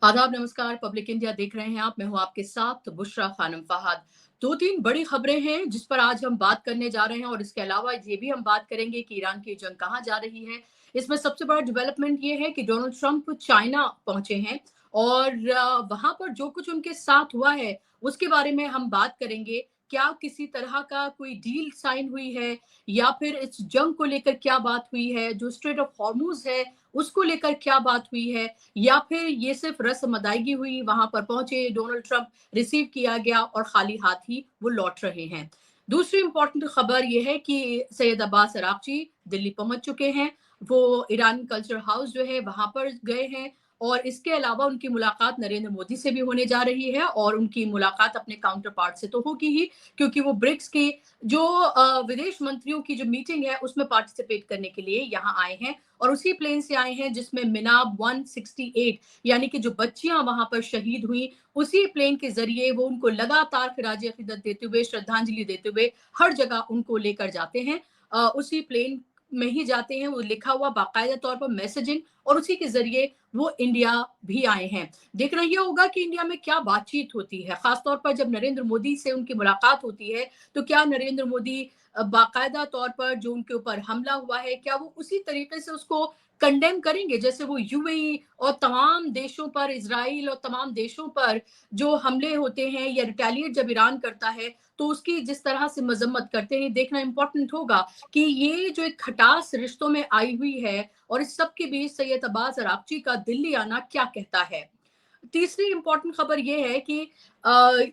आदाब, नमस्कार। Public India देख रहे हैं आप। मैं हूं आपके साथ बुशरा खानम फहाद। दो तीन बड़ी खबरें हैं जिस पर आज हम बात करने जा रहे हैं और इसके अलावा ये भी हम बात करेंगे कि ईरान की जंग कहां जा रही है। इसमें सबसे बड़ा डेवलपमेंट ये है कि डोनाल्ड ट्रंप चाइना पहुंचे हैं और वहां पर जो कुछ उनके साथ हुआ है उसके बारे में हम बात करेंगे। क्या किसी तरह का कोई डील साइन हुई है या फिर इस जंग को लेकर क्या बात हुई है, जो स्ट्रेट ऑफ हॉर्मुज है उसको लेकर क्या बात हुई है, या फिर ये सिर्फ रस्म अदायगी हुई, वहां पर पहुंचे डोनाल्ड ट्रंप, रिसीव किया गया और खाली हाथ ही वो लौट रहे हैं। दूसरी इंपॉर्टेंट खबर ये है कि सैयद अब्बास अरागची दिल्ली पहुंच चुके हैं। वो ईरान कल्चर हाउस जो है वहां पर गए हैं और इसके अलावा उनकी मुलाकात नरेंद्र मोदी से भी होने जा रही है और उनकी मुलाकात अपने काउंटर पार्ट से तो होगी ही, क्योंकि वो ब्रिक्स की जो विदेश मंत्रियों की जो मीटिंग है उसमें पार्टिसिपेट करने के लिए यहाँ आए हैं और उसी प्लेन से आए हैं जिसमें मिनाब 168 यानी कि जो बच्चियां वहां पर शहीद हुई, उसी प्लेन के जरिए वो उनको लगातार खिराज अकीदत देते हुए, श्रद्धांजलि देते हुए हर जगह उनको लेकर जाते हैं। उसी प्लेन में ही जाते हैं, वो लिखा हुआ बाकायदा तौर पर मैसेजिंग, और उसी के जरिए वो इंडिया भी आए हैं। देखना यह होगा कि इंडिया में क्या बातचीत होती है, खासतौर पर जब नरेंद्र मोदी से उनकी मुलाकात होती है तो क्या नरेंद्र मोदी बाकायदा तौर पर जो उनके ऊपर हमला हुआ है क्या वो उसी तरीके से उसको कंडेम करेंगे जैसे वो यूएई और तमाम देशों पर, इजराइल और तमाम देशों पर जो हमले होते हैं या रिटेलिएट जब ईरान करता है तो उसकी जिस तरह से मजम्मत करते हैं। देखना इंपॉर्टेंट होगा कि ये जो एक खटास रिश्तों में आई हुई है और इस सब के बीच सैयद अब्बास अरागची का दिल्ली आना क्या कहता है। तीसरी इंपॉर्टेंट खबर यह है कि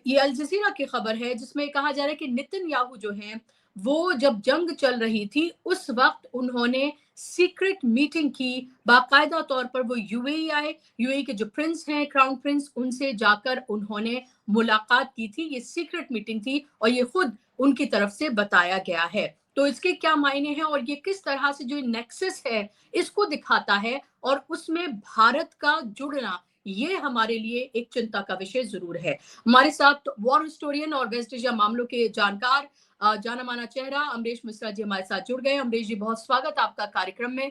ये अल जजीरा की खबर है जिसमें कहा जा रहा है कि नेतन्याहू जो हैं वो जब जंग चल रही थी उस वक्त उन्होंने सीक्रेट मीटिंग की, बाकायदा तौर पर वो यूएई आए, यूएई के जो प्रिंस हैं, क्राउन प्रिंस, उनसे जाकर उन्होंने मुलाकात की थी। ये सीक्रेट मीटिंग थी और ये खुद उनकी तरफ से बताया गया है। तो इसके क्या मायने हैं और ये किस तरह से जो नेक्सस है इसको दिखाता है और उसमें भारत का जुड़ना, ये हमारे लिए एक चिंता का विषय जरूर है। हमारे साथ वॉर हिस्टोरियन और वेस्ट एशिया मामलों के जानकार, जाना माना चेहरा अमरीश मिश्रा जी हमारे साथ जुड़ गए। अमरीश जी, बहुत स्वागत आपका कार्यक्रम में।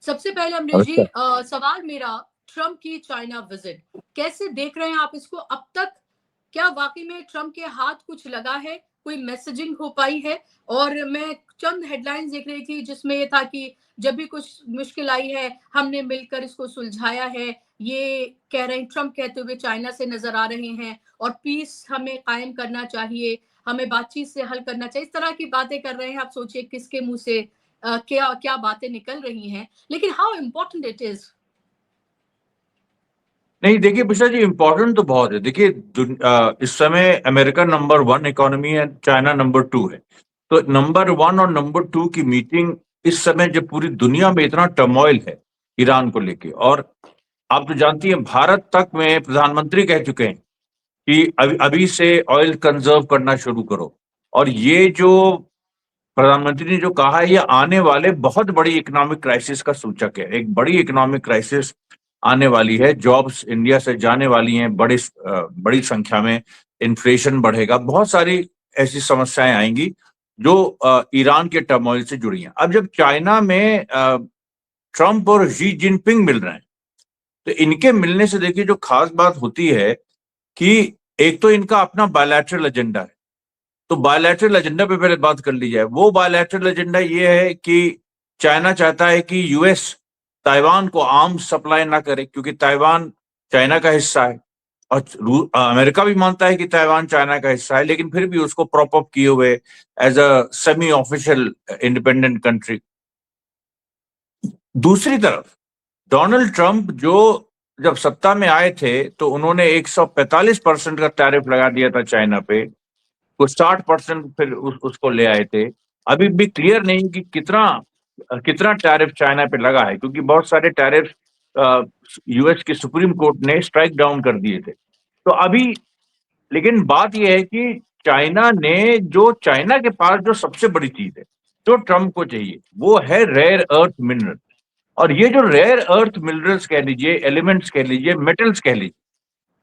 सबसे पहले अमरीश जी, नमस्कार। सवाल मेरा, ट्रंप की चाइना विजिट कैसे देख रहे हैं आप इसको अब तक? क्या वाकई में ट्रंप के हाथ कुछ लगा है, कोई मैसेजिंग हो पाई है? और मैं चंद हेडलाइंस देख रही थी जिसमें ये था कि जब भी कुछ मुश्किल आई है हमने मिलकर इसको सुलझाया है, ये कह रहे हैं, ट्रंप कहते हुए चाइना से नजर आ रहे हैं, और पीस हमें कायम करना चाहिए, हमें बातचीत से हल करना चाहिए, इस तरह की बातें कर रहे हैं। आप सोचिए किसके मुंह से क्या क्या बातें निकल रही हैं, लेकिन हाउ इम्पोर्टेंट इट इज। नहीं, देखिए बिशा जी, इम्पोर्टेंट तो बहुत है। देखिए इस समय अमेरिका नंबर 1 इकोनॉमी है, चाइना नंबर 2 है। तो नंबर 1 और नंबर 2 की मीटिंग इस समय जब पूरी दुनिया में इतना टर्मोइल है ईरान को लेके, और आप तो जानती हैं भारत तक में प्रधानमंत्री कह चुके हैं कि अभी से ऑयल कंजर्व करना शुरू करो। और ये जो प्रधानमंत्री ने जो कहा है, ये आने वाले बहुत बड़ी इकोनॉमिक क्राइसिस का सूचक है। एक बड़ी इकोनॉमिक क्राइसिस आने वाली है, जॉब्स इंडिया से जाने वाली हैं बड़ी संख्या में, इन्फ्लेशन बढ़ेगा, बहुत सारी ऐसी समस्याएं आएंगी जो ईरान के टर्मोइल से जुड़ी हैं। अब जब चाइना में ट्रंप और शी जिनपिंग मिल रहे हैं तो इनके मिलने से देखिए जो खास बात होती है कि एक तो इनका अपना बायलैटरल एजेंडा है। तो बायलैटरल एजेंडा पे पहले बात कर ली जाए। वो बायलैटरल एजेंडा ये है कि चाइना चाहता है कि यूएस ताइवान को आर्म्स सप्लाई ना करे, क्योंकि ताइवान चाइना का हिस्सा है, और अमेरिका भी मानता है कि ताइवान चाइना का हिस्सा है, लेकिन फिर भी उसको प्रॉप अप किए हुए as a semi official independent country. दूसरी तरफ डोनाल्ड ट्रंप जो जब सत्ता में आए थे तो उन्होंने 145% का टैरिफ लगा दिया था चाइना पे, वो 60% फिर उसको ले आए थे। अभी भी क्लियर नहीं कि कितना कितना टैरिफ चाइना पे लगा है, क्योंकि बहुत सारे टैरिफ यूएस की सुप्रीम कोर्ट ने स्ट्राइक डाउन कर दिए थे। तो अभी लेकिन बात यह है कि चाइना ने जो चाइना के पास जो सबसे बड़ी चीज है जो ट्रंप को चाहिए, वो है रेयर अर्थ मिनरल। और ये जो रेयर अर्थ मिनरल्स कह लीजिए, एलिमेंट्स कह लीजिए, मेटल्स कह लीजिए,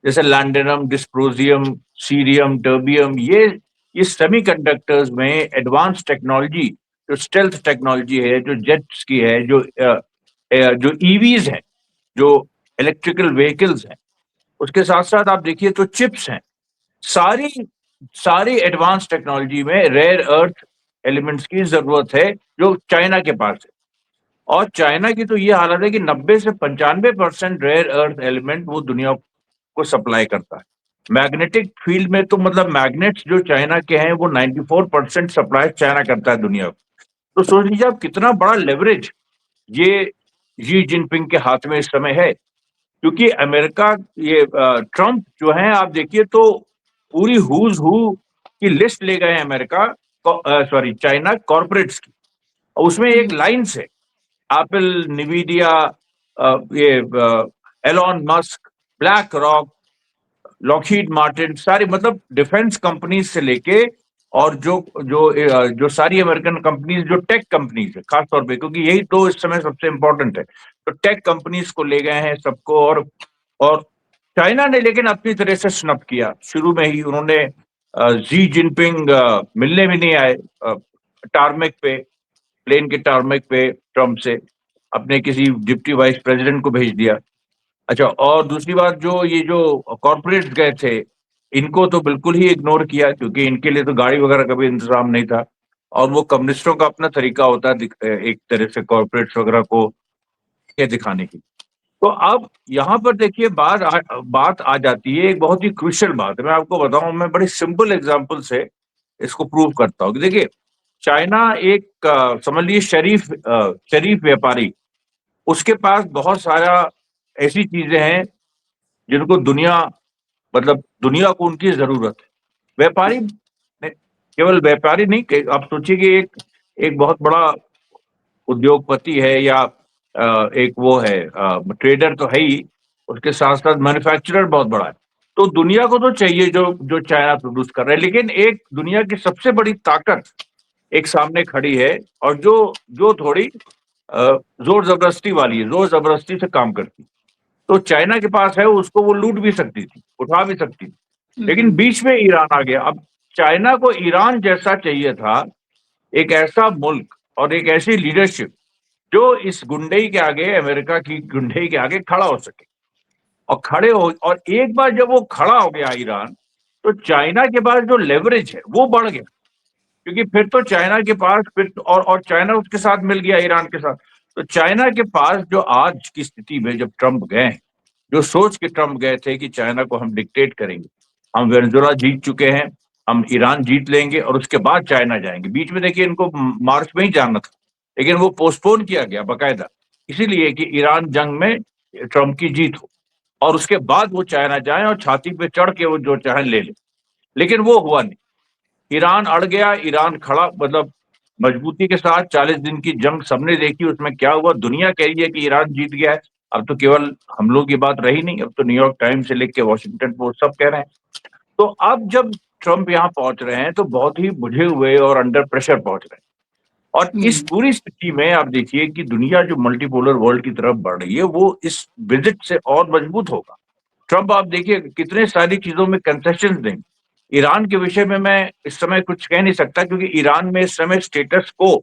जैसे लैंडेनम, डिस्प्रोजियम, सीरियम, टर्बियम, ये सेमीकंडक्टर्स में एडवांस टेक्नोलॉजी, जो स्टेल्थ टेक्नोलॉजी है, जो जेट्स की है, जो ईवीज है, जो इलेक्ट्रिकल व्हीकल्स हैं, उसके साथ साथ आप देखिए तो चिप्स हैं, सारी सारी एडवांस टेक्नोलॉजी में रेयर अर्थ एलिमेंट्स की जरूरत है जो चाइना के पास है। और चाइना की तो ये हालत है कि 90 से 95% रेयर अर्थ एलिमेंट वो दुनिया को सप्लाई करता है। मैग्नेटिक फील्ड में तो मतलब मैग्नेट्स जो चाइना के हैं वो 94% सप्लाई चाइना करता है दुनिया को। तो सोच लीजिए आप कितना बड़ा लेवरेज ये जी जिनपिंग के हाथ में इस समय है, क्योंकि अमेरिका ये ट्रम्प जो है आप देखिए तो पूरी हुज हु की लिस्ट ले गए हैं अमेरिका, सॉरी चाइना कॉर्पोरेट्स की। उसमें एक लाइन्स है एप्पल, निविडिया, ये Elon Musk, black rock, Lockheed Martin, सारी मतलब डिफेंस कंपनीज से लेके और जो सारी अमेरिकन कंपनीज जो टेक कंपनीज है खासतौर पे, क्योंकि यही तो इस समय सबसे इंपॉर्टेंट है, तो टेक कंपनीज को ले गए हैं सबको। और चाइना ने लेकिन अपनी तरह से स्नप किया। शुरू में ही उन्होंने जी जिनपिंग मिलने भी नहीं आए टारमेक पे, प्लेन के टारमेक पे ट्रम्प से, अपने किसी डिप्टी वाइस प्रेसिडेंट को भेज दिया। अच्छा, और दूसरी बात ये जो कॉर्पोरेट्स गए थे इनको तो बिल्कुल ही इग्नोर किया, क्योंकि इनके लिए तो गाड़ी वगैरह का भी इंतजाम नहीं था। और वो कम्युनिस्टों का अपना तरीका होता है एक तरह से कॉर्पोरेट्स वगैरह को ये दिखाने की। तो अब यहाँ पर देखिए बात आ जाती है, एक बहुत ही क्रूशियल बात है। मैं आपको बताऊं, मैं बड़ी सिंपल एग्जांपल से इसको प्रूव करता हूँ कि देखिए चाइना एक समझ लीजिए शरीफ व्यापारी, उसके पास बहुत सारा ऐसी चीजें हैं जिनको मतलब दुनिया को उनकी जरूरत है। व्यापारी केवल व्यापारी नहीं, आप सोचिए कि एक बहुत बड़ा उद्योगपति है या एक वो है ट्रेडर तो है ही, उसके साथ साथ मैन्युफैक्चरर बहुत बड़ा है। तो दुनिया को तो चाहिए जो जो चाइना प्रोड्यूस कर रहा है, लेकिन एक दुनिया की सबसे बड़ी ताकत एक सामने खड़ी है और जो थोड़ी जोर जबरदस्ती वाली है, जोर जबरदस्ती से काम करती। तो चाइना के पास है, उसको वो लूट भी सकती थी, उठा भी सकती थी, लेकिन बीच में ईरान आ गया। अब चाइना को ईरान जैसा चाहिए था, एक ऐसा मुल्क और एक ऐसी लीडरशिप जो इस गुंडई के आगे, अमेरिका की गुंडई के आगे खड़ा हो सके। और एक बार जब वो खड़ा हो गया ईरान, तो चाइना के पास जो लेवरेज है वो बढ़ गया, क्योंकि फिर तो चाइना के पास और चाइना उसके साथ मिल गया ईरान के साथ। तो चाइना के पास जो आज की स्थिति में जब ट्रम्प गए, जो सोच के ट्रम्प गए थे कि चाइना को हम डिक्टेट करेंगे, हम वेनेजुएला जीत चुके हैं, हम ईरान जीत लेंगे और उसके बाद चाइना जाएंगे। बीच में देखिए इनको मार्च में ही जाना था, लेकिन वो पोस्टपोन किया गया बाकायदा, इसीलिए कि ईरान जंग में ट्रम्प की जीत हो और उसके बाद वो चाइना जाए और छाती पे चढ़ के वो जो चाहे ले ले। लेकिन वो हुआ नहीं, ईरान अड़ गया, ईरान खड़ा मतलब मजबूती के साथ। 40 दिन की जंग सबने देखी, उसमें क्या हुआ, दुनिया कह रही है कि ईरान जीत गया है। अब तो केवल हम लोग की बात रही नहीं, अब तो न्यूयॉर्क टाइम्स से लेके वॉशिंगटन पोस्ट सब कह रहे हैं। तो अब जब ट्रम्प यहाँ पहुंच रहे हैं तो बहुत ही बुझे हुए और अंडर प्रेशर पहुंच रहे हैं। और इस पूरी स्थिति में आप देखिए कि दुनिया जो मल्टीपोलर वर्ल्ड की तरफ बढ़ रही है वो इस विजिट से और मजबूत होगा। ट्रम्प आप देखिए कितने सारी चीजों में कंसेशन देंगे। ईरान के विषय में मैं इस समय कुछ कह नहीं सकता, क्योंकि ईरान में इस समय स्टेटस को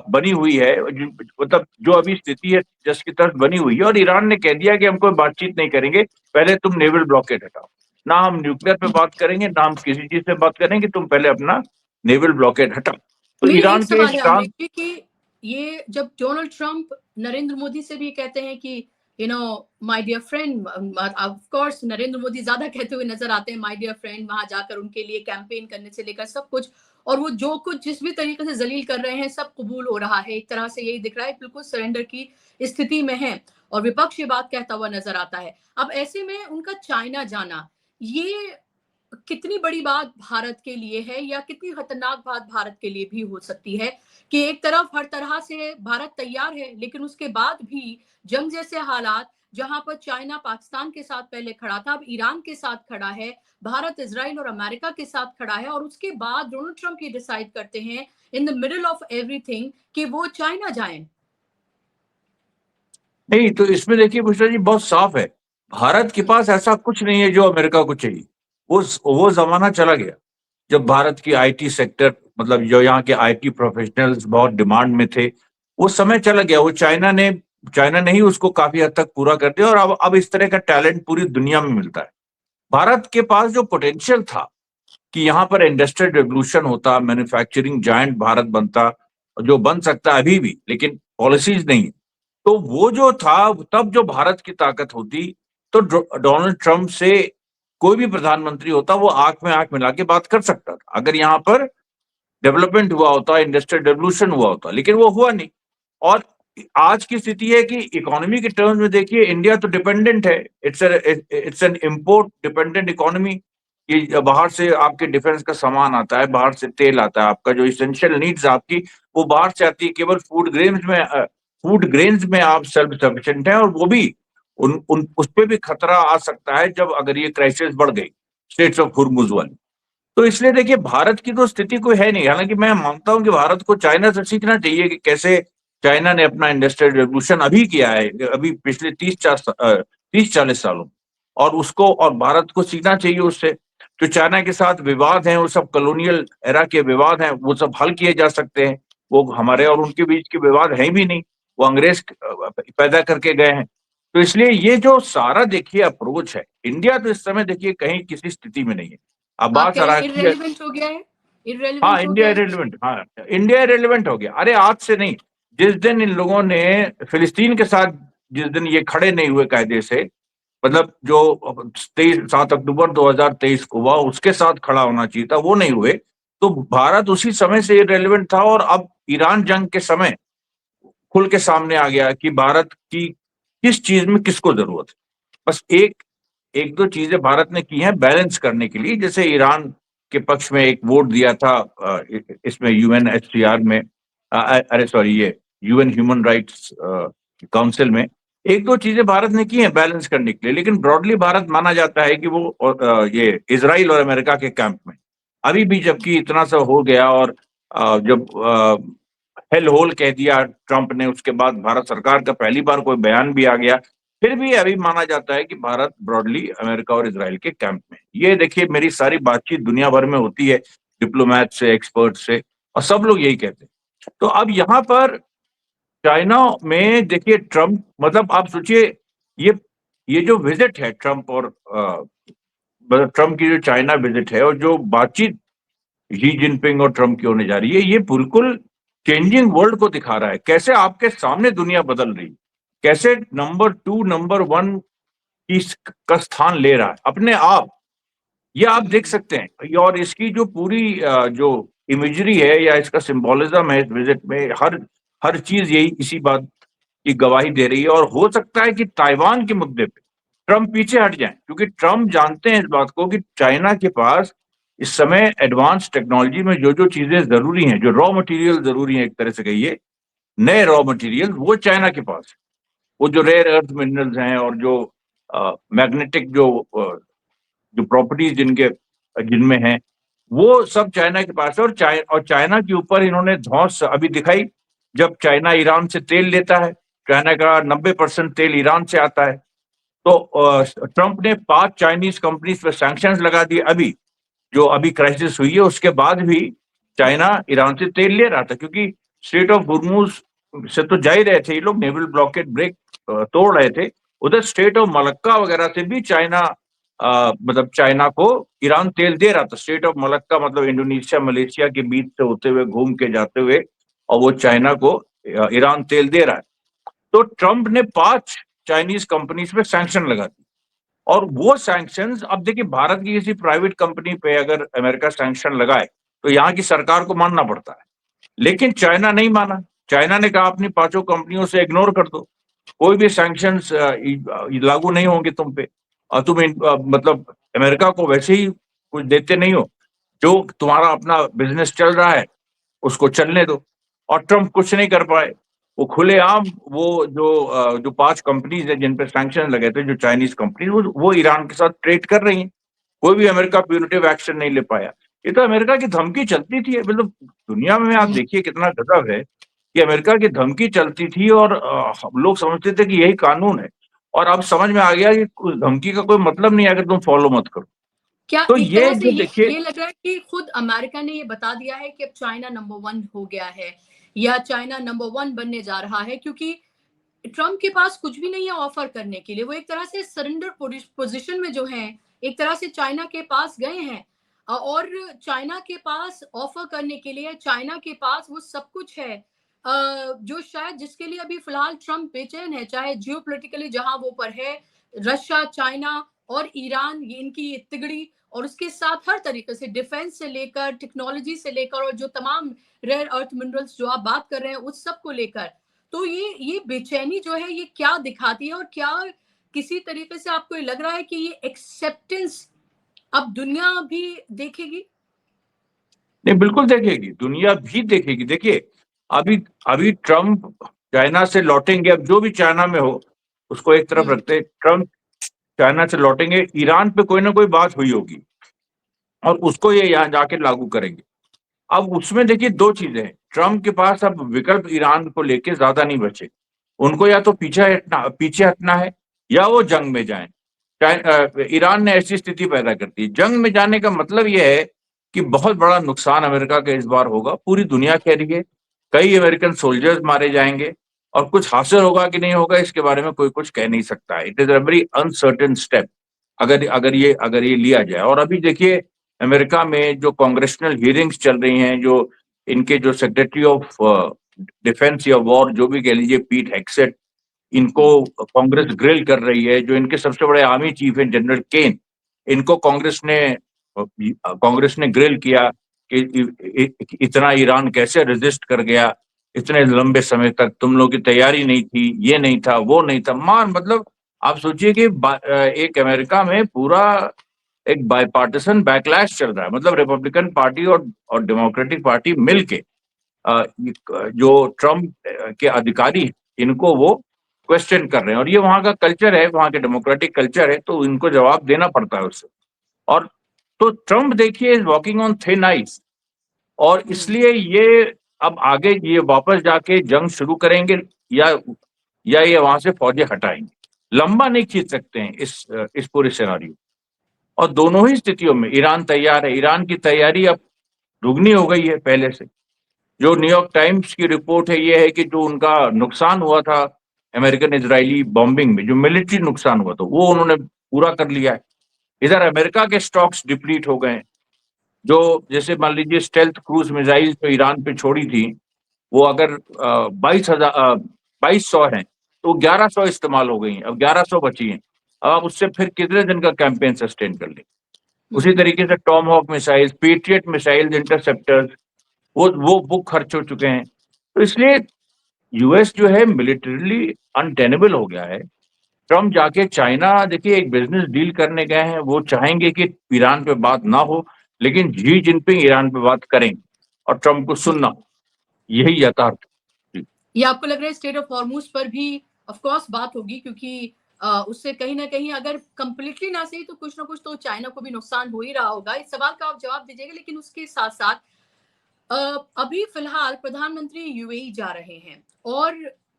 बनी हुई है, मतलब जो अभी स्थिति है जस की तरफ बनी हुई है। और ईरान ने कह दिया कि हम कोई बातचीत नहीं करेंगे, पहले तुम नेवल ब्लॉकेड हटाओ, ना हम न्यूक्लियर पे बात करेंगे, ना हम किसी चीज पे बात करेंगे, तुम पहले अपना नेवल ब्लॉकेड हटाओ। तो मेरा ईरान एक के सवाल है अमरीक जी कि ये जब डोनाल्ड ट्रंप नरेंद्र मोदी से भी कहते हैं कि my dear friend, of course Narendra Modi ज्यादा कहते हुए नजर आते हैं माय डियर फ्रेंड, वहां जाकर उनके लिए कैंपेन करने से लेकर सब कुछ, और वो जो कुछ जिस भी तरीके से जलील कर रहे हैं सब कबूल हो रहा है। एक तरह से यही दिख रहा है बिल्कुल सरेंडर की स्थिति में है और विपक्ष ये बात कहता हुआ नजर आता है। अब ऐसे में उनका चाइना जाना ये कितनी बड़ी बात भारत के लिए है या कितनी खतरनाक बात भारत के लिए भी हो सकती है कि एक तरफ हर तरह से भारत तैयार है, लेकिन उसके बाद भी जंग जैसे हालात, जहां पर चाइना पाकिस्तान के साथ पहले खड़ा था, अब ईरान के साथ खड़ा है, भारत इजराइल और अमेरिका के साथ खड़ा है, और उसके बाद डोनाल्ड ट्रंप ये डिसाइड करते हैं in the middle of everything कि वो चाइना जाएं। नहीं, तो इसमें देखिए बुशरा जी बहुत साफ है, भारत के पास ऐसा कुछ नहीं है जो अमेरिका को चाहिए। वो जमाना चला गया जब भारत की आईटी सेक्टर, मतलब जो यहाँ के आईटी प्रोफेशनल्स बहुत डिमांड में थे, वो समय चला गया। वो चाइना ने चाइना ने ही उसको काफी हद तक पूरा कर दिया, और अब इस तरह का टैलेंट पूरी दुनिया में मिलता है। भारत के पास जो पोटेंशियल था कि यहाँ पर इंडस्ट्रियल रेवोल्यूशन होता, मैन्युफैक्चरिंग जायंट भारत बनता, जो बन सकता है अभी भी, लेकिन पॉलिसीज नहीं है। तो वो जो था, तब जो भारत की ताकत होती, तो डोनाल्ड ट्रंप से कोई भी प्रधानमंत्री होता, वो आंख में आंख मिला के बात कर सकता था, अगर यहाँ पर डेवलपमेंट हुआ होता, इंडस्ट्रियल रेवोल्यूशन हुआ होता, लेकिन वो हुआ नहीं। और आज की स्थिति है कि इकोनॉमी के टर्म्स में देखिए, इंडिया तो डिपेंडेंट है, it's an import dependent economy. ये बाहर से आपके डिफेंस का सामान आता है, बाहर से तेल आता है, आपका जो इसेंशियल नीड्स आपकी, वो बाहर से आती है। केवल फूड ग्रेन्स में आप सेल्फ सफिशिएंट हैं, और वो भी उन उन उस पर भी खतरा आ सकता है जब अगर ये क्राइसिस बढ़ गई, स्टेट्स ऑफ हुर्मुज वाली। तो इसलिए देखिए, भारत की तो स्थिति कोई है नहीं। हालांकि मैं मानता हूं कि भारत को चाइना से सीखना चाहिए कि कैसे चाइना ने अपना इंडस्ट्रियल रेवोल्यूशन अभी किया है, अभी पिछले 30-40 सालों, और उसको और भारत को सीखना चाहिए उससे। जो चाइना के साथ विवाद हैं, वो सब कॉलोनियल एरा के विवाद हैं, वो सब हल किए जा सकते हैं। वो हमारे और उनके बीच के विवाद हैं भी नहीं, वो अंग्रेज पैदा करके गए हैं। तो इसलिए ये जो सारा देखिए अप्रोच है, इंडिया तो इस समय देखिए कहीं किसी स्थिति में नहीं है। अब आप बात कह आ रहे रहा हैं है कि इररेलेवेंट हो गया है? हाँ, इररेलेवेंट हो इंडिया गया है? इरेलीवेंट, हाँ, इंडिया इरेलीवेंट हो गया। अरे आज से नहीं, जिस दिन इन लोगों ने फिलिस्तीन के साथ, जिस दिन ये खड़े नहीं हुए कायदे से, मतलब जो 7 अक्टूबर 2023 को हुआ, उसके साथ खड़ा होना चाहिए था, वो नहीं हुए, तो भारत उसी समय से इरेलीवेंट था। और अब ईरान जंग के समय खुल के सामने आ गया कि भारत की किस चीज में किसको जरूरत है। बस एक एक दो चीजें भारत ने की हैं बैलेंस करने के लिए, जैसे ईरान के पक्ष में एक वोट दिया था इसमें यूएनएचसीआर में, अरे सॉरी, ये यूएन ह्यूमन राइट्स काउंसिल में। एक दो चीजें भारत ने की हैं बैलेंस करने के लिए, लेकिन ब्रॉडली भारत माना जाता है कि वो ये इजराइल और अमेरिका के कैंप में अभी भी, जबकि इतना सा हो गया, और जब हेल होल कह दिया ट्रंप ने, उसके बाद भारत सरकार का पहली बार कोई बयान भी आ गया, फिर भी अभी माना जाता है कि भारत ब्रॉडली अमेरिका और इजराइल के कैंप में। ये देखिए, मेरी सारी बातचीत दुनिया भर में होती है, डिप्लोमैट से, एक्सपर्ट से, और सब लोग यही कहते हैं। तो अब यहाँ पर चाइना में देखिए, ट्रंप, मतलब आप सोचिए, ये ये जो विजिट है ट्रंप और मतलब ट्रंप की जो चाइना विजिट है, और जो बातचीत शी जिनपिंग और ट्रंप की होने जा रही है, ये बिल्कुल चेंजिंग वर्ल्ड को दिखा रहा है, कैसे आपके सामने दुनिया बदल रही है, कैसे नंबर 2 नंबर 1 की का स्थान ले रहा है अपने आप। ये आप देख सकते हैं, और इसकी जो पूरी जो इमेजरी है या इसका सिंबोलिज्म है इस विजिट में, हर हर चीज यही इसी बात की गवाही दे रही है। और हो सकता है कि ताइवान के मुद्दे पे ट्रंप पीछे हट जाए, क्योंकि ट्रंप जानते हैं इस बात को कि चाइना के पास इस समय एडवांस टेक्नोलॉजी में जो जो चीजें जरूरी हैं, जो रॉ मटेरियल जरूरी है, एक तरह से कहिए नए रॉ मटेरियल, वो चाइना के पास है। वो जो रेयर अर्थ मिनरल्स हैं, और जो मैग्नेटिक जो प्रॉपर्टीज जिनमें है, वो सब चाइना के पास है। और चाइना के ऊपर इन्होंने धौंस अभी दिखाई, जब चाइना ईरान से तेल लेता है। चाइना का 90% तेल ईरान से आता है। तो ट्रंप ने 5 चाइनीज कंपनीज पर सैंक्शंस लगा दिए अभी, जो अभी क्राइसिस हुई है उसके बाद भी। चाइना ईरान से तेल ले रहा था, क्योंकि स्ट्रेट ऑफ हुर्मुज से तो जा ही रहे थे ये लोग, नेवल ब्लॉकेड ब्रेक तोड़ रहे थे। उधर स्ट्रेट ऑफ मलक्का वगैरह से भी चाइना मतलब चाइना को ईरान तेल दे रहा था। स्ट्रेट ऑफ मलक्का मतलब इंडोनेशिया मलेशिया के बीच से होते हुए, घूम के जाते हुए, और वो चाइना को ईरान तेल दे रहा है। तो ट्रंप ने 5 चाइनीज कंपनीज पे सैंक्शन लगा दी। और वो सैंक्शंस, अब देखिए, भारत की किसी प्राइवेट कंपनी पे अगर अमेरिका सैंक्शन लगाए तो यहाँ की सरकार को मानना पड़ता है, लेकिन चाइना नहीं माना। चाइना ने कहा अपनी 5 कंपनियों से इग्नोर कर दो, कोई भी सैंक्शंस लागू नहीं होंगे तुम पे, और तुम मतलब अमेरिका को वैसे ही कुछ देते नहीं हो, जो तुम्हारा अपना बिजनेस चल रहा है उसको चलने दो। और ट्रंप कुछ नहीं कर पाए। वो खुलेआम, वो जो 5 कंपनीज है जिन पे सैंक्शन लगे थे, जो चाइनीज कंपनी, वो ईरान के साथ ट्रेड कर रही हैं। कोई भी अमेरिका प्यूनिटिव एक्शन नहीं ले पाया। ये तो अमेरिका की धमकी चलती थी, मतलब दुनिया में आप देखिए कितना गजब है कि अमेरिका की धमकी चलती थी, और हम लोग समझते थे कि यही कानून है, और अब समझ में आ गया कि उस धमकी का कोई मतलब नहीं है अगर तुम फॉलो मत करो। क्या तो एक ये तरह से जो देखिए, ये लग रहा है कि खुद अमेरिका ने ये बता दिया है कि अब चाइना नंबर 1 हो गया है, या चाइना नंबर 1 बनने जा रहा है? क्योंकि ट्रम्प के पास कुछ भी नहीं है ऑफर करने के लिए। वो एक तरह से सरेंडर पोजीशन में जो है, एक तरह से चाइना के पास गए हैं। और चाइना के पास ऑफर करने के लिए, चाइना के पास वो सब कुछ है जो शायद जिसके लिए अभी फिलहाल ट्रम्प बेचैन है, चाहे जियोपॉलिटिकली जहां वो पर है, रशिया, चाइना और ईरान, ये इनकी तिगड़ी, और उसके साथ हर तरीके से डिफेंस से लेकर टेक्नोलॉजी से लेकर और जो तमाम रेयर अर्थ मिनरल्स जो आप बात कर रहे हैं उस सब को लेकर। तो ये बेचैनी जो है ये क्या दिखाती है, और क्या किसी तरीके से आपको ये लग रहा है कि ये एक्सेप्टेंस अब दुनिया भी देखेगी? नहीं, बिल्कुल देखेगी, दुनिया भी देखेगी। देखिए, अभी अभी ट्रम्प चाइना से लौटेंगे, अब जो भी चाइना में हो उसको एक तरफ रखते हैं, ट्रम्प चाइना से लौटेंगे, ईरान पे कोई ना कोई बात हुई होगी और उसको ये यहाँ जाके लागू करेंगे। अब उसमें देखिए दो चीजें हैं, ट्रम्प के पास अब विकल्प ईरान को लेके ज्यादा नहीं बचे। उनको या तो पीछे हटना है या वो जंग में जाएं। ईरान ने ऐसी स्थिति पैदा कर दी। जंग में जाने का मतलब यह है कि बहुत बड़ा नुकसान अमेरिका का इस बार होगा, पूरी दुनिया कह रही है, कई अमेरिकन सोल्जर्स मारे जाएंगे और कुछ हासिल होगा कि नहीं होगा इसके बारे में कोई कुछ कह नहीं सकता है। It is a very uncertain step अगर ये लिया जाए। और अभी देखिए अमेरिका में जो कांग्रेशनल हियरिंग्स चल रही हैं, जो इनके जो सेक्रेटरी ऑफ डिफेंस या वॉर जो भी कह लीजिए, पीट हेग्सेट, इनको कांग्रेस ग्रिल कर रही है। जो इनके सबसे बड़े आर्मी चीफ हैं जनरल केन, इनको कांग्रेस ने ग्रिल किया कि इतना ईरान कैसे रेजिस्ट कर गया इतने लंबे समय तक, तुम लोग की तैयारी नहीं थी, ये नहीं था, वो नहीं था। मतलब आप सोचिए कि एक अमेरिका में पूरा एक बायपार्टिसन बैकलैश चल रहा है। मतलब रिपब्लिकन पार्टी और डेमोक्रेटिक पार्टी मिलके जो ट्रम्प के अधिकारी इनको वो क्वेश्चन कर रहे हैं, और ये वहां का कल्चर है, वहां के डेमोक्रेटिक कल्चर है, तो इनको जवाब देना पड़ता है उससे। और तो ट्रम्प देखिए is walking on thin ice, और इसलिए ये अब आगे ये वापस जाके जंग शुरू करेंगे या ये वहां से फौजें हटाएंगे। लंबा नहीं खींच सकते हैं इस पूरे सिनारियो। और दोनों ही स्थितियों में ईरान तैयार है। ईरान की तैयारी अब दुगनी हो गई है पहले से। जो न्यूयॉर्क टाइम्स की रिपोर्ट है ये है कि जो उनका नुकसान हुआ था अमेरिकन इजरायली बॉम्बिंग में, जो मिलिट्री नुकसान हुआ था, वो उन्होंने पूरा कर लिया है। इधर अमेरिका के स्टॉक्स डिप्लीट हो गए। जो जैसे मान लीजिए स्टेल्थ क्रूज मिसाइल जो ईरान पे छोड़ी थी, वो अगर 2200 हैं तो 1100 इस्तेमाल हो गई हैं, अब 1100 बची हैं। अब आप उससे फिर कितने दिन का कैंपेन सस्टेन कर लें। उसी तरीके से tomahawk missile, patriot missile, interceptors, वो खर्च हो चुके हैं। तो इसलिए यूएस जो है मिलिटरीली अनटेनेबल हो गया है। ट्रम्प जाके चाइना, देखिए एक बिजनेस डील करने गए हैं, वो चाहेंगे कि ईरान पे बात ना हो, लेकिन जी जिनपिंग ईरान पे बात करेंगे और ट्रम्प को सुनना हो। यही यथार्थ। ये आपको लग रहा है स्टेट ऑफ हॉर्मुज पर भी ऑफ कोर्स बात होगी, क्योंकि उससे कहीं ना कहीं अगर कंप्लीटली ना सही तो कुछ ना कुछ तो चाइना को भी नुकसान हो ही रहा होगा। इस सवाल का आप जवाब दीजिएगा, लेकिन उसके साथ साथ अभी फिलहाल प्रधानमंत्री यूएई जा रहे हैं, और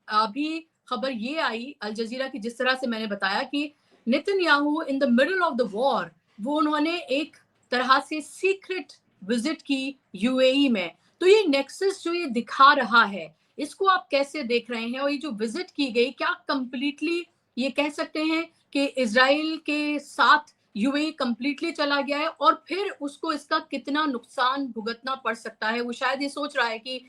अभी खबर ये आई अल जजीरा की, जिस तरह से मैंने बताया कि Netanyahu in the middle of the war, वो उन्होंने एक तरह से सीक्रेट विजिट की यूएई में। तो ये नेक्सस जो ये दिखा रहा है, इसको आप कैसे देख रहे हैं? और ये जो विजिट की गई, क्या कंप्लीटली ये कह सकते हैं कि इजराइल के साथ यूएई कंप्लीटली चला गया है, और फिर उसको इसका कितना नुकसान भुगतना पड़ सकता है? वो शायद ये सोच रहा है कि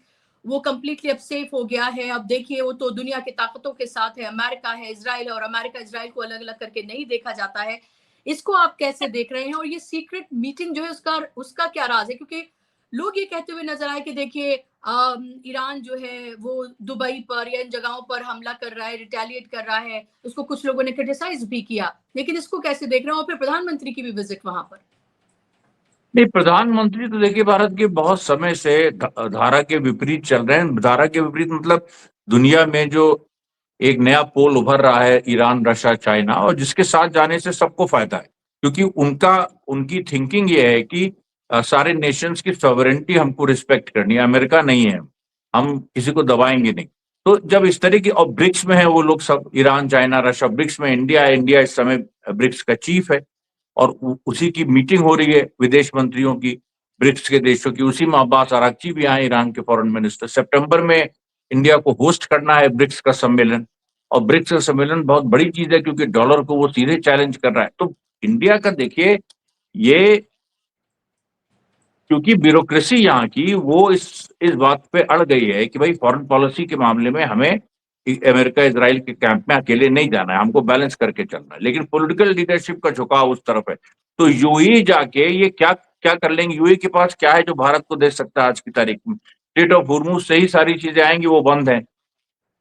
वो कंप्लीटली अब सेफ हो गया है। अब देखिए वो तो दुनिया की ताकतों के साथ है, अमेरिका है, इजराइल है, और अमेरिका इजराइल को अलग अलग करके नहीं देखा जाता है। इसको आप कैसे देख रहे हैं? और ये सीक्रेट मीटिंग जो है उसका क्या राज है? क्योंकि लोग ये कहते हुए नजर आए कि देखिए ईरान जो है वो दुबई पर या इन जगहों पर हमला कर रहा है, रिटेलिएट कर रहा है। उसको कुछ लोगों ने क्रिटिसाइज भी किया, लेकिन इसको कैसे देख रहे हैं? और फिर प्रधानमंत्री की भी विजिट वहां पर। नहीं, प्रधानमंत्री तो देखिए भारत के बहुत समय से धारा के विपरीत चल रहे हैं। धारा के विपरीत मतलब दुनिया में जो एक नया पोल उभर रहा है, ईरान, रशिया, चाइना, और जिसके साथ जाने से सबको फायदा है, क्योंकि उनकी थिंकिंग ये है कि सारे नेशंस की सॉवरेनिटी हमको रिस्पेक्ट करनी है, अमेरिका नहीं है, हम किसी को दबाएंगे नहीं। तो जब इस तरह की, और ब्रिक्स में है वो लोग सब, ईरान, चाइना, रशिया, ब्रिक्स में इंडिया है, इंडिया इस समय ब्रिक्स का चीफ है, और उसी की मीटिंग हो रही है विदेश मंत्रियों की, ब्रिक्स के देशों की। उसी में अब्बास अराक्ची भी आए, ईरान के फॉरेन मिनिस्टर। सितंबर में इंडिया को होस्ट करना है ब्रिक्स का सम्मेलन, और ब्रिक्स का सम्मेलन बहुत बड़ी चीज है क्योंकि डॉलर को वो सीधे चैलेंज कर रहा है। तो इंडिया का देखिए, ये क्योंकि ब्यूरोक्रेसी यहाँ की वो इस बात पे अड़ गई है कि भाई फॉरेन पॉलिसी के मामले में हमें अमेरिका इजराइल के कैंप में अकेले नहीं जाना है, हमको बैलेंस करके चलना है। लेकिन पॉलिटिकल लीडरशिप का झुकाव उस तरफ है। तो यूएई जाके ये क्या क्या कर लेंगे? यूएई के पास क्या है जो भारत को दे सकता है आज की तारीख में? स्ट्रेट ऑफ हुर्मुज से ही सारी चीजें आएंगी, वो बंद है।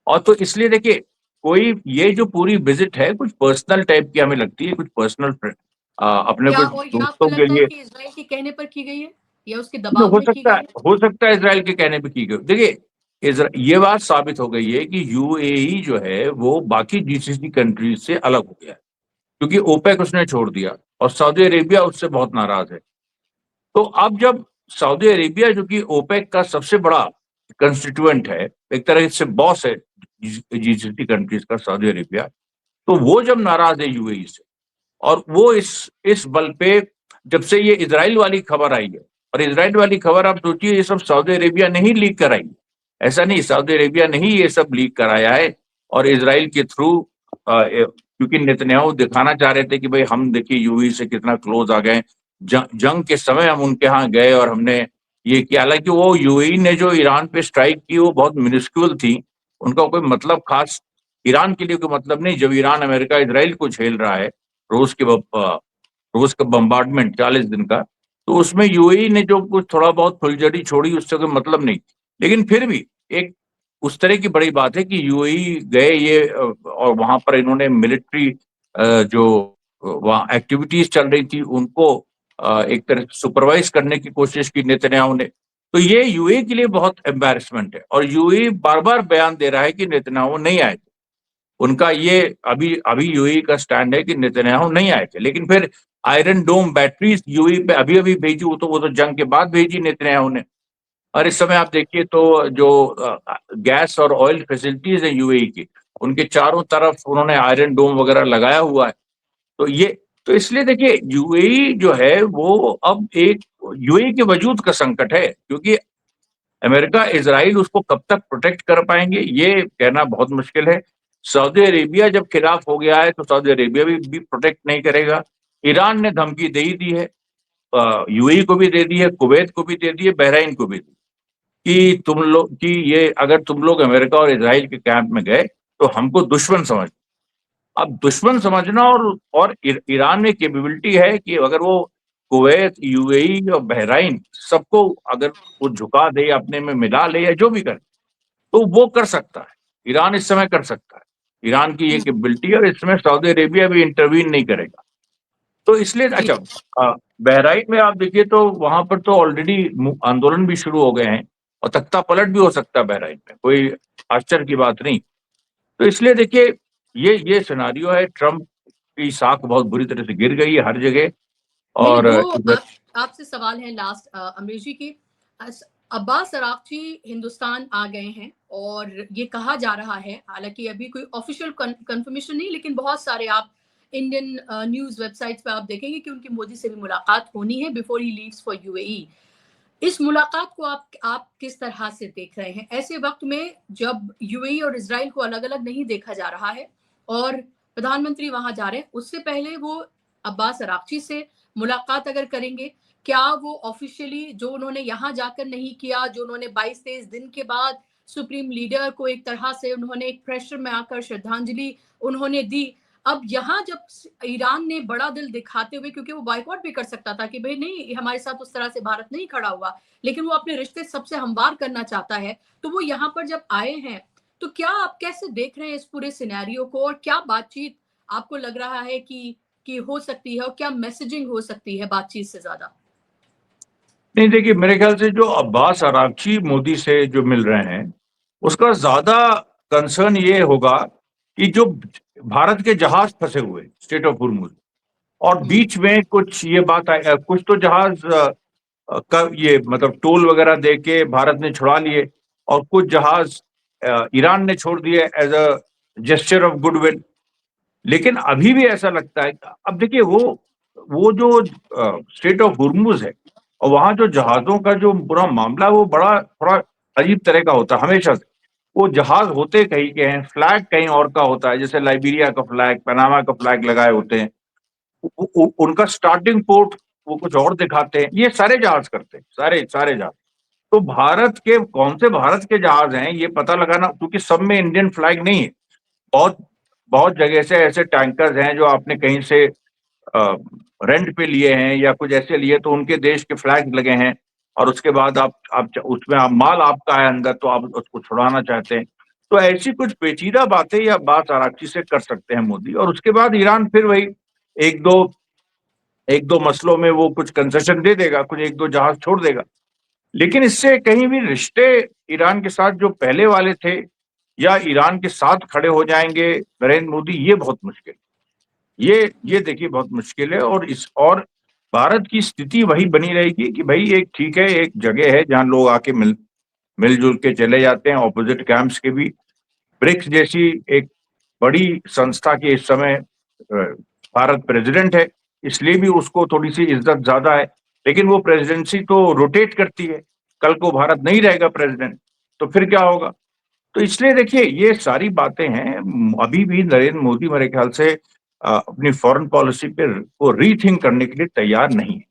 और तो इसलिए देखिए, कोई ये जो पूरी विजिट है कुछ पर्सनल टाइप की हमें लगती है, कुछ पर्सनल अपने क्या कुछ और ये आपको दोस्तों के लगता है लिए। कि इज़राइल के कहने पर की गई है या उसके तो दबाव में की गई है? हो सकता है इसराइल के कहने पे की गई। देखिए, ये बात साबित हो गई है कि यूएई जो है वो बाकी जीसीसी कंट्रीज से अलग हो गया है, क्योंकि ओपेक उसने छोड़ दिया और सऊदी अरेबिया उससे बहुत नाराज है। तो अब जब सऊदी अरेबिया, जो कि ओपेक का सबसे बड़ा कंस्टिट्यूएंट है, एक तरह से बॉस है जीसीसी कंट्रीज का, सऊदी अरेबिया, तो वो जब नाराज है यूएई से, और वो इस बल पे, जब से ये इजराइल वाली खबर आई है, और इजराइल वाली खबर आप सोचिए, ये सब सऊदी अरेबिया ने ही लीक कराई। ऐसा नहीं, सऊदी अरेबिया ने ही ये सब लीक कराया है, और इजराइल के थ्रू, क्योंकि नेतन्याहू दिखाना चाह रहे थे कि भाई हम देखिए यूएई से कितना क्लोज आ गए, जंग के समय हम उनके यहाँ गए और हमने ये किया। हालांकि वो यूएई ने जो ईरान पे स्ट्राइक की वो बहुत मिनिस्क्यूल थी, उनका कोई मतलब खास ईरान के लिए कोई मतलब नहीं। जब ईरान अमेरिका इजराइल को झेल रहा है, रोज के रोज का बम्बार्डमेंट 40 दिन का, तो उसमें यूएई ने जो कुछ थोड़ा बहुत फुलझड़ी छोड़ी उससे कोई मतलब नहीं। लेकिन फिर भी एक उस तरह की बड़ी बात है कि यूएई गए ये, और वहां पर इन्होंने मिलिट्री जो वहाँ एक्टिविटीज चल रही थी उनको एक तरह से सुपरवाइज करने की कोशिश की नेतन्याहू ने। तो ये यूएई के लिए बहुत एम्बैरेसमेंट है, और यूएई बार बार बयान दे रहा है कि नेतन्याहू नहीं आए थे। उनका ये अभी अभी यूएई का स्टैंड है कि नेतन्याहू नहीं आए थे। लेकिन फिर आयरन डोम बैटरीज यूएई पे अभी अभी भेजी, वो तो जंग के बाद भेजी नेतन्याहू ने। और इस समय आप देखिए तो जो गैस और ऑयल फैसिलिटीज है यूएई की, उनके चारों तरफ उन्होंने आयरन डोम वगैरह लगाया हुआ है। तो ये, तो इसलिए देखिए, यूएई जो है वो अब एक, यूएई के वजूद का संकट है, क्योंकि अमेरिका इजराइल उसको कब तक प्रोटेक्ट कर पाएंगे ये कहना बहुत मुश्किल है। सऊदी अरेबिया जब खिलाफ हो गया है तो सऊदी अरेबिया भी प्रोटेक्ट नहीं करेगा। ईरान ने धमकी दे ही दी है, यूएई को भी दे दी है, कुवैत को भी दे दी है, बहरीन को भी दी, कि तुम लोग, कि ये अगर तुम लोग अमेरिका और इजराइल के कैंप में गए तो हमको दुश्मन समझ। अब दुश्मन समझना, और ईरान में कैपेबिलिटी है कि अगर वो कुवैत, यूएई और बहरीन सबको अगर वो झुका दे, अपने में मिला ले, या जो भी करे, तो वो कर सकता है। ईरान इस समय कर सकता है, ईरान की ये कैपेबिलिटी है, और इसमें सऊदी अरेबिया भी इंटरवीन नहीं करेगा। तो इसलिए जी। अच्छा, बहराइन में आप देखिए तो वहां पर तो ऑलरेडी आंदोलन भी शुरू हो गए हैं, और तख्ता पलट भी हो सकता है बहराइन में, कोई आश्चर्य की बात नहीं। तो इसलिए देखिए, ये सिनारियो है। ट्रम्प की साख बहुत बुरी तरह से गिर गई है हर जगह। नहीं, और वो आपसे सवाल है लास्ट, अमरीश जी की, अब्बास अरागची हिंदुस्तान आ गए हैं और ये कहा जा रहा है, हालांकि अभी कोई ऑफिशियल कंफर्मेशन नहीं, लेकिन बहुत सारे आप इंडियन न्यूज वेबसाइट्स पे आप देखेंगे कि उनकी मोदी से भी मुलाकात होनी है before he leaves for UAE. इस मुलाकात को आप किस तरह से देख रहे हैं ऐसे वक्त में जब यूएई और इजराइल को अलग अलग नहीं देखा जा रहा है और प्रधानमंत्री वहां जा रहे हैं? उससे पहले वो अब्बास अरागची से मुलाकात अगर करेंगे, क्या वो ऑफिशियली जो उन्होंने यहाँ जाकर नहीं किया, जो उन्होंने 22-23 दिन के बाद सुप्रीम लीडर को एक तरह से उन्होंने एक प्रेशर में आकर श्रद्धांजलि उन्होंने दी, अब यहाँ जब ईरान ने बड़ा दिल दिखाते हुए, क्योंकि वो बाइकआउट भी कर सकता था कि भाई नहीं, हमारे साथ उस तरह से भारत नहीं खड़ा हुआ, लेकिन वो अपने रिश्ते सबसे हमवार करना चाहता है, तो वो यहाँ पर जब आए हैं, तो क्या आप कैसे देख रहे हैं इस पूरे सिनेरियो को, और क्या बातचीत आपको लग रहा है कि हो सकती है, और क्या मैसेजिंग हो सकती है बातचीत से ज्यादा? नहीं, देखिए, मेरे ख्याल से जो अब्बास अरागची मोदी से जो मिल रहे हैं, उसका ज्यादा कंसर्न ये होगा कि जो भारत के जहाज फंसे हुए स्ट्रेट ऑफ हुर्मुज, और बीच में कुछ ये बात आई, कुछ तो जहाज का ये मतलब टोल वगैरह दे के भारत ने छुड़ा लिए, और कुछ जहाज ईरान ने छोड़ दिए as a gesture of goodwill. लेकिन अभी भी ऐसा लगता है, अब देखिए, वो जो स्ट्रेट ऑफ हुर्मुज है, और वहां जो जहाजों का जो पूरा मामला है, वो बड़ा थोड़ा अजीब तरह का होता है हमेशा से। वो जहाज होते कहीं के हैं, फ्लैग कहीं और का होता है, जैसे लाइबेरिया का फ्लैग, पनामा का फ्लैग लगाए होते हैं, उनका स्टार्टिंग पोर्ट वो कुछ और दिखाते हैं। ये सारे जहाज करते हैं, सारे सारे जहाज। तो भारत के कौन से भारत के जहाज हैं ये पता लगाना, क्योंकि सब में इंडियन फ्लैग नहीं है। बहुत बहुत जगह से ऐसे टैंकर्स हैं जो आपने कहीं से रेंट पे लिए हैं या कुछ ऐसे लिए, तो उनके देश के फ्लैग लगे हैं, और उसके बाद आप उसमें आप माल आपका है अंदर, तो आप उसको छुड़ाना चाहते हैं। तो ऐसी कुछ पेचीदा बातें या बात आराची से कर सकते हैं मोदी, और उसके बाद ईरान फिर वही एक दो एक दो मसलों में वो कुछ कंसेशन दे देगा, कुछ एक दो जहाज छोड़ देगा। लेकिन इससे कहीं भी रिश्ते ईरान के साथ जो पहले वाले थे, या ईरान के साथ खड़े हो जाएंगे नरेंद्र मोदी, ये बहुत मुश्किल, ये देखिए बहुत मुश्किल है। और भारत की स्थिति वही बनी रहेगी कि भाई एक ठीक है, एक जगह है जहां लोग आके मिलजुल के चले जाते हैं, ऑपोजिट कैंप्स के भी। ब्रिक्स जैसी एक बड़ी संस्था के इस समय भारत प्रेसिडेंट है, इसलिए भी उसको थोड़ी सी इज्जत ज्यादा है। लेकिन वो प्रेसिडेंसी तो रोटेट करती है, कल को भारत नहीं रहेगा प्रेसिडेंट, तो फिर क्या होगा? तो इसलिए देखिए ये सारी बातें हैं। अभी भी नरेंद्र मोदी मेरे ख्याल से अपनी फॉरेन पॉलिसी पे को रीथिंक करने के लिए तैयार नहीं है।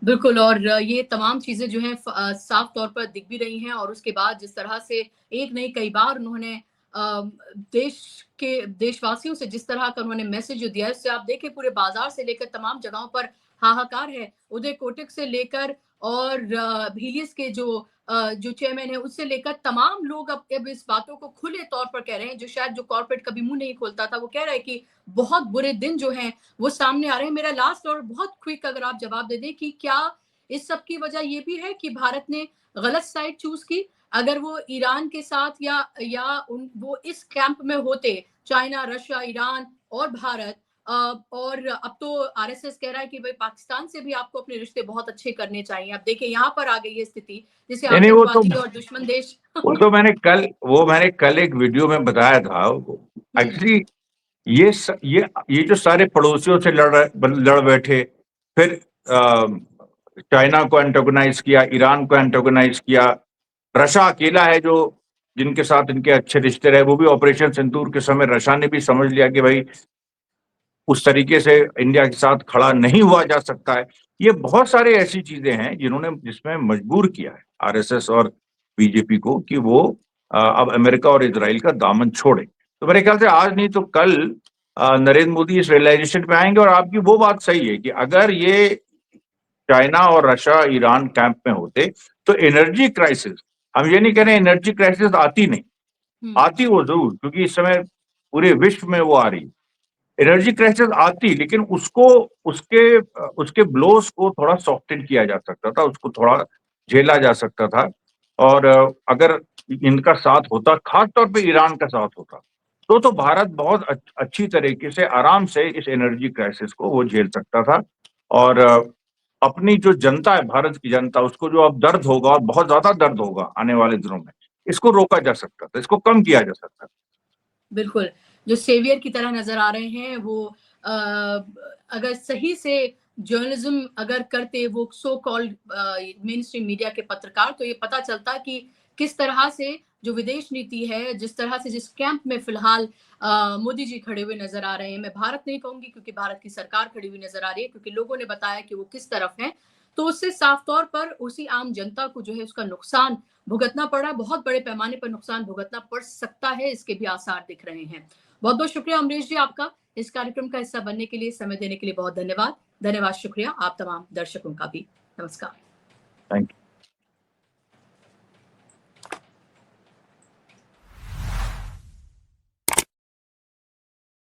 बिल्कुल, और ये तमाम चीजें जो हैं साफ तौर पर दिख भी रही हैं, और उसके बाद जिस तरह से एक नहीं कई बार उन्होंने देश के देशवासियों से जिस तरह का उन्होंने मैसेज जो दिया है, उससे आप देखें पूरे बाजार से लेकर तमाम जगहों पर हाहाकार है। उदय कोटक से लेकर और भीलियस के जो चेयरमैन है उससे लेकर तमाम लोग अब इस बातों को खुले तौर पर कह रहे हैं, जो शायद जो कॉर्पोरेट कभी मुंह नहीं खोलता था, वो कह रहा है कि बहुत बुरे दिन जो हैं वो सामने आ रहे हैं। मेरा लास्ट और बहुत क्विक अगर आप जवाब दे दें कि क्या इस सब की वजह ये भी है कि भारत ने गलत साइड चूज की? अगर वो ईरान के साथ वो इस कैंप में होते, चाइना, रशिया, ईरान और भारत, और अब तो आरएसएस कह रहा है कि भाई पाकिस्तान से भी आपको अपने रिश्ते बहुत अच्छे करने चाहिए। अब देखिए यहाँ पर आ गई है स्थिति, जिसे नहीं, आतंकवादी और दुश्मन देश मैंने कल एक वीडियो में बताया था। एक्चुअली ये जो सारे पड़ोसियों से लड़ बैठे, फिर चाइना को एंटागोनाइज किया, ईरान को एंटागोनाइज किया, रशिया अकेला है जो जिनके साथ इनके अच्छे रिश्ते रहे। वो भी ऑपरेशन सिंदूर के समय रशिया ने भी समझ लिया कि भाई उस तरीके से इंडिया के साथ खड़ा नहीं हुआ जा सकता है। ये बहुत सारे ऐसी चीजें हैं जिसमें मजबूर किया है आरएसएस और बीजेपी को कि वो अब अमेरिका और इजराइल का दामन छोड़े। तो मेरे ख्याल से आज नहीं तो कल नरेंद्र मोदी इस रियलाइजेशन पे आएंगे। और आपकी वो बात सही है कि अगर ये चाइना और रशिया ईरान कैंप में होते तो एनर्जी क्राइसिस, हम ये नहीं कह रहे एनर्जी क्राइसिस आती नहीं, आती वो जरूर, क्योंकि इस समय पूरे विश्व में वो आ रही है एनर्जी क्राइसिस आती, लेकिन उसके ब्लोस को थोड़ा सॉफ्टन किया जा सकता था, उसको थोड़ा झेला जा सकता था। और अगर इनका साथ होता, खास तौर पे ईरान का साथ होता, तो भारत बहुत अच्छी तरीके से आराम से इस एनर्जी क्राइसिस को वो झेल सकता था। और अपनी जो जनता है, भारत की जनता, उसको जो अब दर्द होगा और बहुत ज्यादा दर्द होगा आने वाले दिनों में, इसको रोका जा सकता था, इसको कम किया जा सकता था। बिल्कुल, जो सेवियर की तरह नज़र आ रहे हैं वो अगर सही से जर्नलिज्म अगर करते वो so called main stream media के पत्रकार, तो ये पता चलता कि किस तरह से जो विदेश नीति है, जिस तरह से जिस कैंप में फिलहाल मोदी जी खड़े हुए नज़र आ रहे हैं। मैं भारत नहीं कहूँगी क्योंकि भारत की सरकार खड़ी हुई नज़र आ रही है, क्योंकि लोगों ने बताया कि वो किस तरफ हैं। तो उससे साफ तौर पर उसी आम जनता को जो है उसका नुकसान भुगतना पड़ा, बहुत बड़े पैमाने पर नुकसान भुगतना पड़ सकता है, इसके भी आसार दिख रहे हैं। बहुत-बहुत शुक्रिया अमरीश जी आपका, इस कार्यक्रम का हिस्सा बनने के लिए, समय देने के लिए बहुत धन्यवाद। धन्यवाद, शुक्रिया आप तमाम दर्शकों का भी। नमस्कार। Thank you.